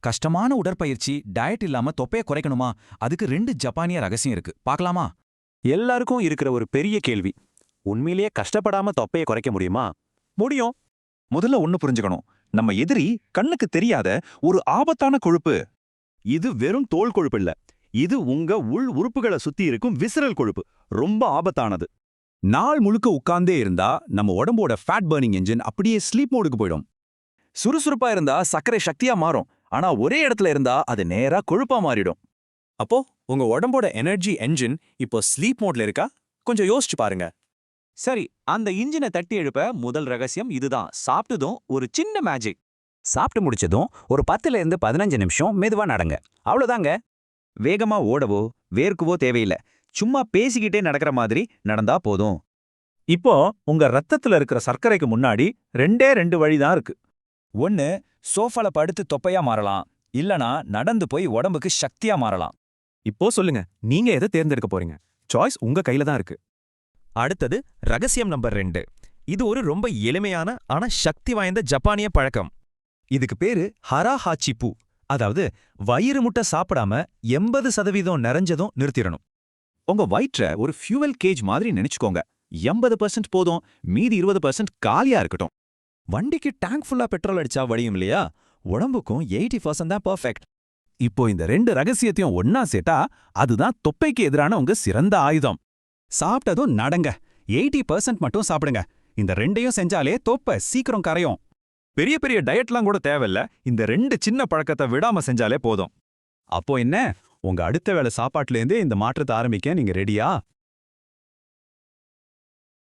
கஷ்டமான உடற்பயிற்சி, டயட் இல்லாம தொப்பைய குறைக்கணுமா? அதுக்கு 2 ஜப்பானிய ரகசியம் இருக்கு. பார்க்கலாமா? எல்லாருக்கும் இருக்கிற ஒரு பெரிய கேள்வி. உண்மையிலேயே கஷ்டப்படாம தொப்பைய குறைக்க முடியுமா? முடியும். முதல்ல ஒண்ணு புரிஞ்சுக்கணும். நம்ம எதிரி கண்ணுக்கு தெரியாத ஒரு ஆபத்தான கொழுப்பு. இது வெறும் தோல் கொழுப்பு இல்ல. இது உங்க உள் உறுப்புகளை சுத்தி இருக்கும் விசரல் கொழுப்பு. ரொம்ப ஆபத்தானது. நாள் முழுக்க உட்கார்ந்தே இருந்தா நம்ம உடம்போட ஃபேட் பர்னிங் என்ஜின் அப்படியே ஸ்லீப் மோடுக்கு போயிடும். சுறுசுறுப்பா இருந்தா சர்க்கரை சக்தியா மாறும். ஆனா ஒரே இடத்துல இருந்தா அது நேரா கொழுப்பா மாறிடும். அப்போ உங்க உடம்போட எனர்ஜி என்ஜின் இப்போ ஸ்லீப் மோட்ல இருக்கா? கொஞ்சம் யோசிச்சு பாருங்க. சரி, அந்த இன்ஜினை தட்டி எழுப்ப முதல் ரகசியம் இதுதான். சாப்பிட்டதும் ஒரு சின்ன மேஜிக். சாப்பிட்டு முடிச்சதும் ஒரு 10ல இருந்து 15 நிமிஷம் மெதுவா நடங்க. அவ்வளவுதாங்க. வேகமா ஓடவோ வேர்க்கவோ தேவையில்ல. சும்மா பேசிக்கிட்டே நடக்கிற மாதிரி நடந்தா போதும். இப்போ உங்க ரத்தத்துல இருக்கிற சர்க்கரைக்கு முன்னாடி 2 வழிதான் இருக்கு. ஒன்னு, சோஃபால படுத்து தொப்பையா மாறலாம். இல்லனா நடந்து போய் உடம்புக்கு சக்தியா மாறலாம். இப்போ சொல்லுங்க, நீங்க எதை தேர்ந்தெடுக்க போறீங்க? சாய்ஸ் உங்க கையில தான் இருக்கு. அடுத்தது ரகசியம் நம்பர் 2. இது ஒரு ரொம்ப எளிமையான ஆனா சக்தி வாய்ந்த ஜப்பானிய பழக்கம். இதுக்கு பேரு ஹரா ஹாச்சிப்பு. அதாவது வயிறு முட்டை சாப்பிடாம 80% நிறைஞ்சதும் நிறுத்திடணும். உங்க வயிற்ற ஒரு ஃபியூவல் கேஜ் மாதிரி நினைச்சுக்கோங்க. 80% போதும், மீதி 20% காலியா இருக்கட்டும். வண்டிக்கு டேங்க் ஃபுல்லா பெட்ரோல் அடிச்சா வடியும் இல்லையா? உடம்புக்கும் 80% தான் பெர்ஃபெக்ட். இப்போ இந்த 2 ரகசியத்தையும் ஒன்னா சேர்த்தா அதுதான் தொப்பைக்கு எதிரான உங்க சிறந்த ஆயுதம். சாப்பிட்டதும் நடங்க. 80% மட்டும் சாப்பிடுங்க. இந்த 2யும் செஞ்சாலே தொப்பை சீக்கிரம் கரையும். பெரிய பெரிய டயட்லாம் கூட தேவையில்ல. இந்த 2 சின்ன பழக்கத்தை விடாம செஞ்சாலே போதும். அப்போ என்ன, உங்க அடுத்த வேளை சாப்பாட்டுலேருந்தே இந்த மாற்றத்தை ஆரம்பிக்க நீங்க ரெடியா?